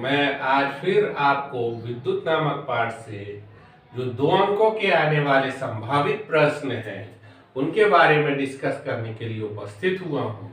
मैं आज फिर आपको विद्युत नामक पाठ से जो 2 अंकों के आने वाले संभावित प्रश्न हैं उनके बारे में डिस्कस करने के लिए उपस्थित हुआ हूँ।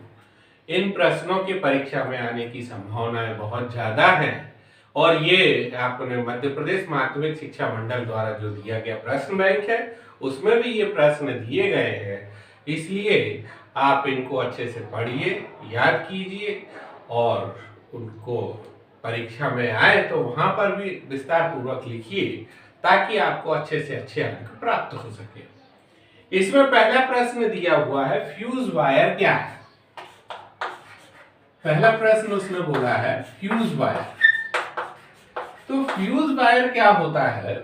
इन प्रश्नों के परीक्षा में आने की संभावनाएं बहुत ज़्यादा हैं और ये आपने मध्य प्रदेश माध्यमिक शिक्षा मंडल द्वारा जो दिया गया प्रश्न बैंक है उसमें भी ये प्रश्न दिए गए हैं। इसलिए आप इनको अच्छे से पढ़िए, याद कीजिए और उनको परीक्षा में आए तो वहां पर भी विस्तार पूर्वक लिखिए ताकि आपको अच्छे से अच्छे अंक प्राप्त हो सके। इसमें पहला प्रश्न दिया हुआ है फ्यूज वायर क्या है। पहला प्रश्न उसने बोला है फ्यूज वायर। तो फ्यूज वायर क्या होता है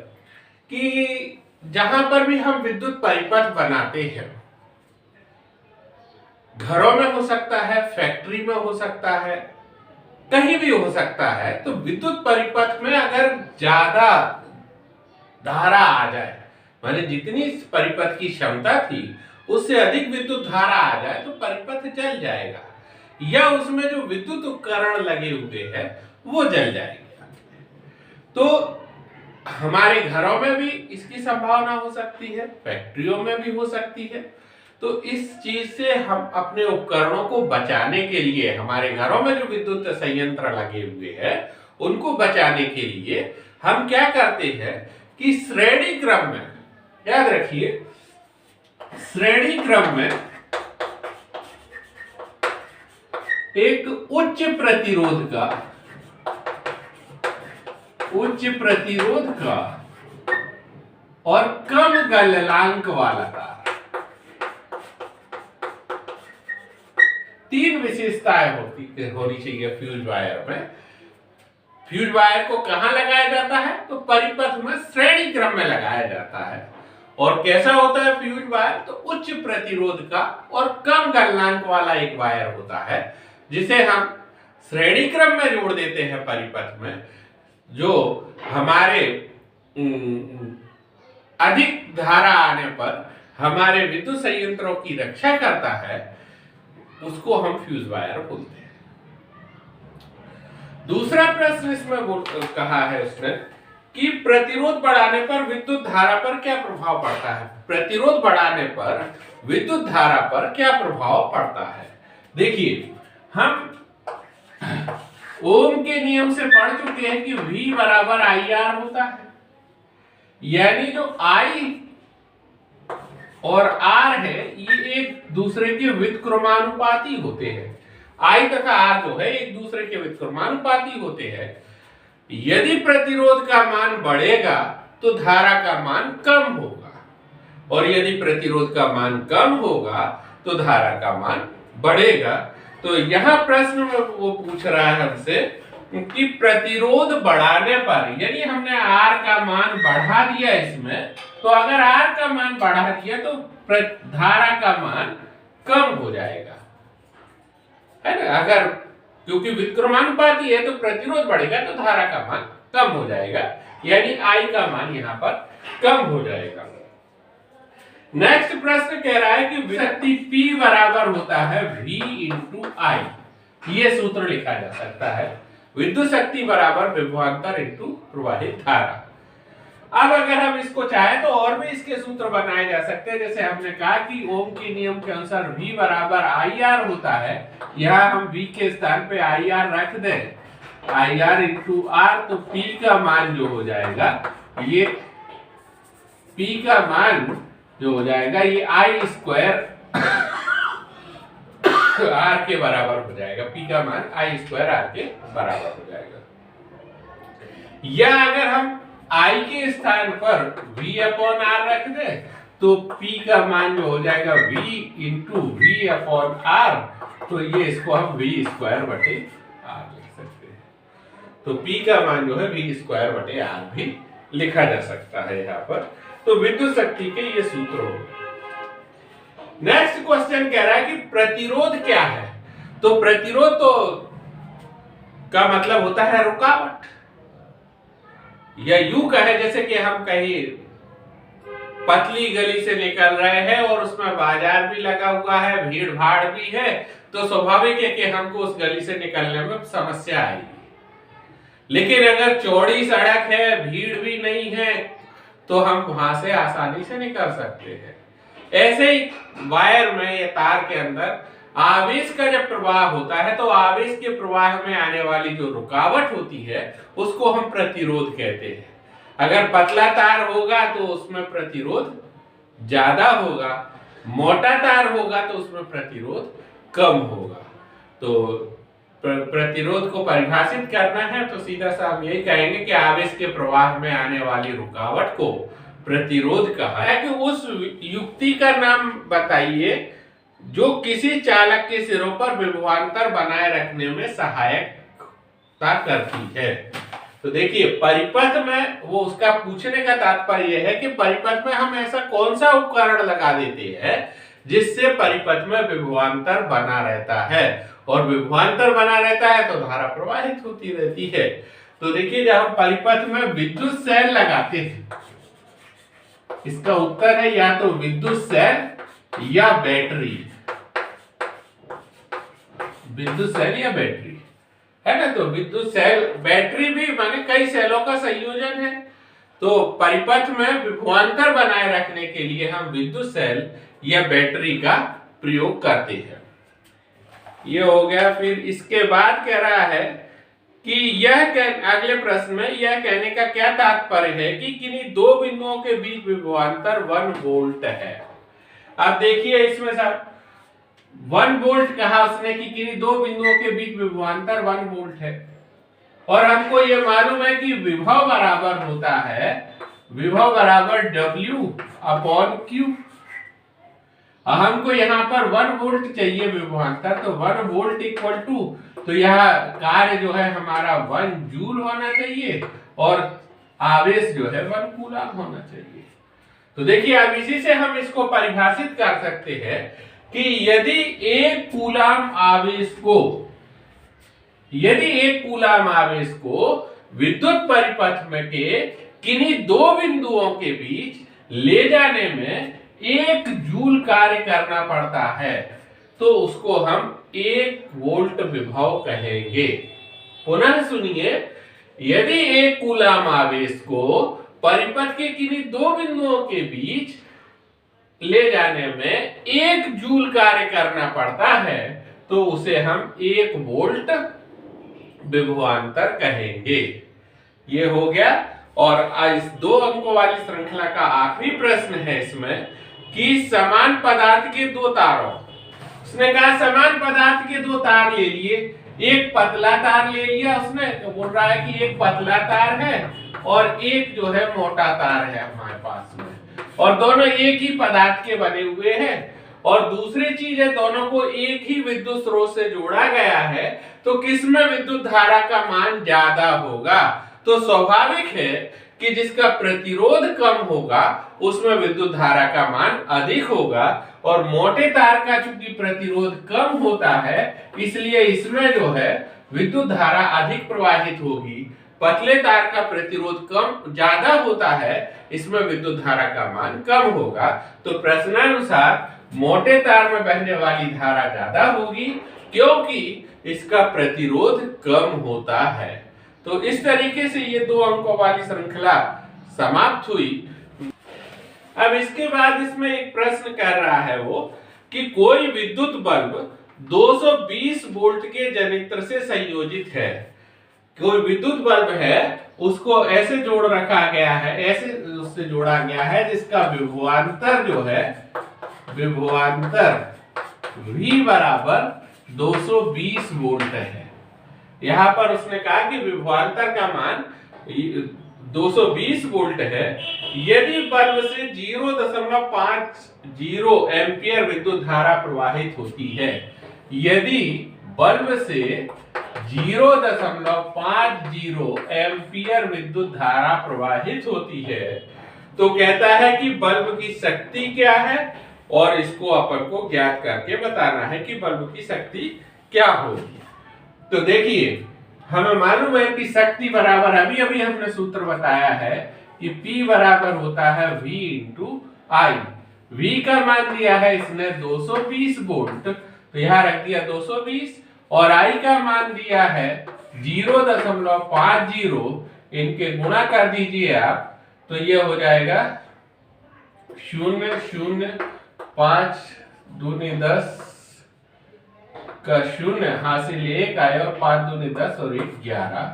कि जहां पर भी हम विद्युत परिपथ बनाते हैं, घरों में हो सकता है, फैक्ट्री में हो सकता है, कहीं भी हो सकता है, तो विद्युत परिपथ में अगर ज्यादा धारा आ जाए, माने जितनी परिपथ की क्षमता थी उससे अधिक विद्युत धारा आ जाए तो परिपथ जल जाएगा या उसमें जो विद्युत उपकरण लगे हुए हैं वो जल जाएंगे। तो हमारे घरों में भी इसकी संभावना हो सकती है, फैक्ट्रियों में भी हो सकती है। तो इस चीज से हम अपने उपकरणों को बचाने के लिए, हमारे घरों में जो विद्युत संयंत्र लगे हुए हैं उनको बचाने के लिए हम क्या करते हैं कि श्रेणी क्रम में, याद रखिए, श्रेणी क्रम में एक उच्च प्रतिरोध का और कम गलनांक वाला तार, 3 विशेषताएं होनी चाहिए फ्यूज वायर में। फ्यूज वायर को कहां लगाया जाता है तो परिपथ में श्रेणी क्रम में लगाया जाता है। और कैसा होता है फ्यूज वायर, तो उच्च प्रतिरोध का और कम गलनांक वाला एक वायर होता है जिसे हम श्रेणी क्रम में जोड़ देते हैं परिपथ में, जो हमारे अधिक धारा आने पर हमारे विद्युत संयंत्रों की रक्षा करता है, उसको हम फ्यूज वायर बोलते हैं। दूसरा प्रश्न इसमें कहा है उसने कि प्रतिरोध बढ़ाने पर विद्युत धारा पर क्या प्रभाव पड़ता है। प्रतिरोध बढ़ाने पर विद्युत धारा पर क्या प्रभाव पड़ता है। देखिए, हम ओम के नियम से पढ़ चुके हैं कि V बराबर IR होता है, यानी जो I और R है ये एक दूसरे के व्युत्क्रमानुपाती होते हैं। I तथा R जो है एक दूसरे के व्युत्क्रमानुपाती होते हैं। यदि प्रतिरोध का मान बढ़ेगा तो धारा का मान कम होगा और यदि प्रतिरोध का मान कम होगा तो धारा का मान बढ़ेगा। तो यहां प्रश्न में वो पूछ रहा है हमसे कि प्रतिरोध बढ़ाने पर, यानी हमने R का मान बढ़ा दिया इसमें, तो अगर R का मान बढ़ा दिया तो धारा का मान कम हो जाएगा, है ना। अगर क्योंकि व्युत्क्रमानुपाती है तो प्रतिरोध बढ़ेगा तो धारा का मान कम हो जाएगा, यानी I का मान यहां पर कम हो जाएगा। नेक्स्ट प्रश्न कह रहा है कि शक्ति P बराबर होता है V इंटू I। ये सूत्र लिखा जा सकता है, विद्युत शक्ति बराबर विभवांतर इंटू प्रवाहित धारा। अब अगर हम इसको चाहे तो और भी इसके सूत्र बनाए जा सकते हैं। जैसे हमने कहा कि ओम के नियम के अनुसार V बराबर IR होता है, यहां हम V के स्थान पे IR रख दें, IR इंटू R, तो P का मान जो हो जाएगा, ये P का मान जो हो जाएगा ये I स्क्वायर R के बराबर हो जाएगा। P का मान I स्क्वायर R के बराबर हो जाएगा। या अगर हम I के स्थान पर V अपॉन R रख दे तो P का मान जो हो जाएगा V into V upon R, तो ये इसको हम V स्क्वायर बटे R लिख सकते हैं। तो P का मान जो है V स्क्वायर बटे R भी लिखा जा सकता है यहाँ पर। तो विद्युत शक्ति के ये सूत्र हो गए। नेक्स्ट क्वेश्चन कह रहा है कि प्रतिरोध क्या है। तो प्रतिरोध तो का मतलब होता है रुकावट, या यूं कहे जैसे कि हम कहीं पतली गली से निकल रहे हैं और उसमें बाजार भी लगा हुआ है, भीड़ भाड़ भी है, तो स्वाभाविक है कि हमको उस गली से निकलने में समस्या आएगी। लेकिन अगर चौड़ी सड़क है, भीड़ भी नहीं है, तो हम वहां से आसानी से निकल सकते हैं। ऐसे ही वायर में या तार के अंदर आवेश का जब प्रवाह होता है तो आवेश के प्रवाह में आने वाली जो रुकावट होती है उसको हम प्रतिरोध कहते हैं। अगर पतला तार होगा तो उसमें प्रतिरोध ज्यादा होगा, मोटा तार होगा तो उसमें प्रतिरोध कम होगा। तो प्रतिरोध को परिभाषित करना है तो सीधा सा हम यही कहेंगे कि आवेश के प्रवाह में आने वाली रुकावट को प्रतिरोध कहा है। कि उस युक्ति का नाम बताइए जो किसी चालक के सिरों पर विभवांतर बनाए रखने में सहायता करती है। तो देखिए परिपथ में वो उसका पूछने का तात्पर्य है कि परिपथ में हम ऐसा कौन सा उपकरण लगा देते हैं जिससे परिपथ में विभवांतर बना रहता है, और विभवांतर बना रहता है तो धारा प्रवाहित होती रहती है। तो देखिए जब हम परिपथ में विद्युत सेल लगाते हैं, इसका उत्तर है या तो विद्युत सेल या बैटरी, विद्युत सेल या बैटरी, है ना। तो विद्युत सेल, बैटरी भी माने कई सेलों का संयोजन है। तो परिपथ में विभवांतर बनाए रखने के लिए हम विद्युत सेल या बैटरी का प्रयोग करते हैं। ये हो गया। फिर इसके बाद कह रहा है कि अगले प्रश्न में यह कहने का क्या तात्पर्य है कि किन्हीं दो बिंदुओं के बीच विभवांतर 1 वोल्ट है। अब देखिए इसमें सब 1 वोल्ट कहा उसने कि किन्हीं दो बिंदुओं के बीच विभवांतर 1 वोल्ट है, और हमको ये मालूम है कि विभव बराबर होता है, विभव बराबर W/Q। हमको यहाँ पर 1 वोल्ट चाहिए विभवांतर, तो 1 वोल्ट इक्वल टू, तो यह कार्य जो है हमारा 1 जूल होना चाहिए और आवेश जो है 1 कूलम होना चाहिए। तो देखिए अब इसी से हम इसको परिभाषित कर सकते हैं कि यदि एक कूलम आवेश को विद्युत परिपथ में के किन्हीं दो बिंदुओं के बीच ले जाने में 1 जूल कार्य करना पड़ता है तो उसको हम 1 वोल्ट विभव कहेंगे। पुनः सुनिए, यदि एक कूलम आवेश को परिपथ के किन्हीं दो बिंदुओं के बीच ले जाने में 1 जूल कार्य करना पड़ता है तो उसे हम 1 वोल्ट विभवांतर कहेंगे। ये हो गया। और इस 2 अंकों वाली श्रृंखला का आखिरी प्रश्न है इसमें कि समान पदार्थ के 2 तारों, उसने कहा समान पदार्थ के 2 तार ले लिए, एक पतला तार ले लिया उसने, तो बोल रहा है कि एक पतला तार है और एक जो है मोटा तार है हमारे पास में, और दोनों एक ही पदार्थ के बने हुए हैं, और दूसरी चीज है दोनों को एक ही विद्युत स्रोत से जोड़ा गया है, तो किसमें विद्युत धारा का मान ज्यादा होगा। तो स्वाभाविक है कि जिसका प्रतिरोध कम होगा उसमें विद्युत धारा का मान अधिक होगा, और मोटे तार का चूंकि प्रतिरोध कम होता है इसलिए इसमें जो है विद्युत धारा अधिक प्रवाहित होगी। पतले तार का प्रतिरोध कम ज्यादा होता है, इसमें विद्युत धारा का मान कम होगा। तो प्रश्नानुसार मोटे तार में बहने वाली धारा ज्यादा होगी क्योंकि इसका प्रतिरोध कम होता है। तो इस तरीके से ये 2 अंकों वाली श्रृंखला समाप्त हुई। अब इसके बाद इसमें एक प्रश्न कर रहा है वो कि कोई विद्युत बल्ब 220 वोल्ट के जनित्र से संयोजित है। कोई विद्युत बल्ब है उसको ऐसे जोड़ रखा गया है, ऐसे उससे जोड़ा गया है जिसका विभवांतर जो है, विभवांतर V बराबर 220 वोल्ट है। यहां पर उसने कहा कि विभवांतर का मान 220 वोल्ट है। यदि बल्ब से 0.50 एम्पियर विद्युत धारा प्रवाहित होती है, यदि बल्ब से 0.50 एम्पियर विद्युत धारा प्रवाहित होती है तो कहता है कि बल्ब की शक्ति क्या है, और इसको अपन को ज्ञात करके बताना है कि बल्ब की शक्ति क्या होगी। तो देखिए हमें मालूम है कि शक्ति बराबर, अभी अभी हमने सूत्र बताया है कि P बराबर होता है V इंटू I। V का मान दिया है इसने 220 वोल्ट, तो यहां रख दिया 220, और I का मान दिया है 0.50 इनके गुणा कर दीजिए आप, तो ये हो जाएगा 0.05 दूनी 10 का 0 हासिल 1 आए और 5 दूनी 10 और 1 11।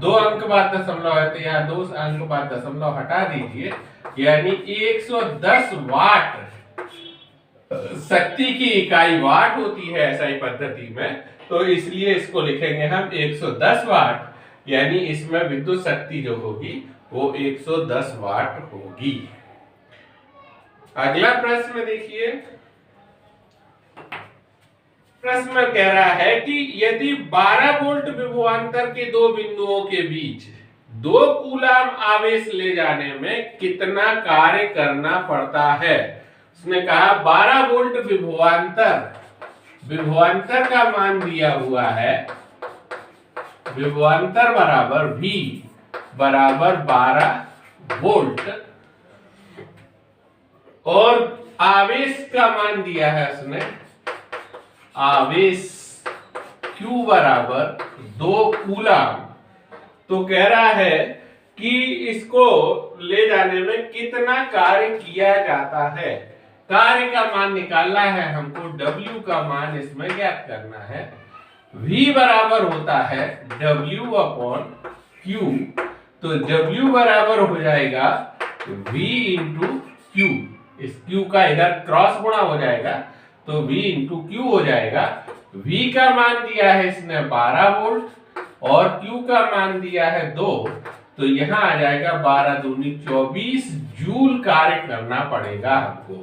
2 अंक बाद दशमलव है तो यहाँ 2 अंक बाद दशमलव हटा दीजिए, यानी 110 वाट शक्ति की इकाई वाट होती है एसआई पद्धति में, तो इसलिए इसको लिखेंगे हम 110 वाट, यानी इसमें विद्युत शक्ति जो होगी वो 110 वाट होगी। अगला प्रश्न देखिए, प्रश्न में कह रहा है कि यदि 12 वोल्ट विभवांतर के दो बिंदुओं के बीच 2 कूलाम आवेश ले जाने में कितना कार्य करना पड़ता है। उसने कहा 12 वोल्ट विभवांतर का मान दिया हुआ है, विभवांतर बराबर V बराबर 12 वोल्ट, और आवेश का मान दिया है उसने, आवेश Q बराबर 2 कूलाम। तो कह रहा है कि इसको ले जाने में कितना कार्य किया जाता है। कार्य का मान निकालना है हमको, W का मान इसमें ज्ञात करना है। V बराबर होता है W अपॉन Q, तो W बराबर हो जाएगा V इंटू Q, इस Q का इधर क्रॉस गुणा हो जाएगा तो V इंटू Q हो जाएगा। V का मान दिया है इसने 12 वोल्ट और Q का मान दिया है 2, तो यहाँ आ जाएगा 12 दूनी 24 जूल कार्य करना पड़ेगा हमको।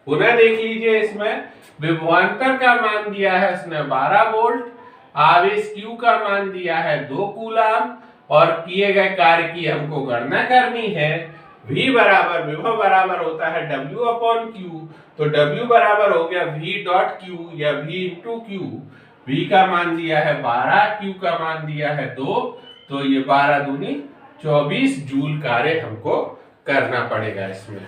पुनः देख लीजिए, इसमें विभवांतर का मान दिया है इसने 12 वोल्ट, आवेश Q का मान दिया है 2 कूलाम, और किए गए कार्य की हमको गणना करनी है। V बराबर विभव बराबर होता है W अपॉन Q, तो W बराबर हो गया V डॉट Q या V इंटू Q। V का मान दिया है 12, Q का मान दिया है 2, तो ये 12 दूनी 24 जूल कार्य हमको करना पड़ेगा इसमें।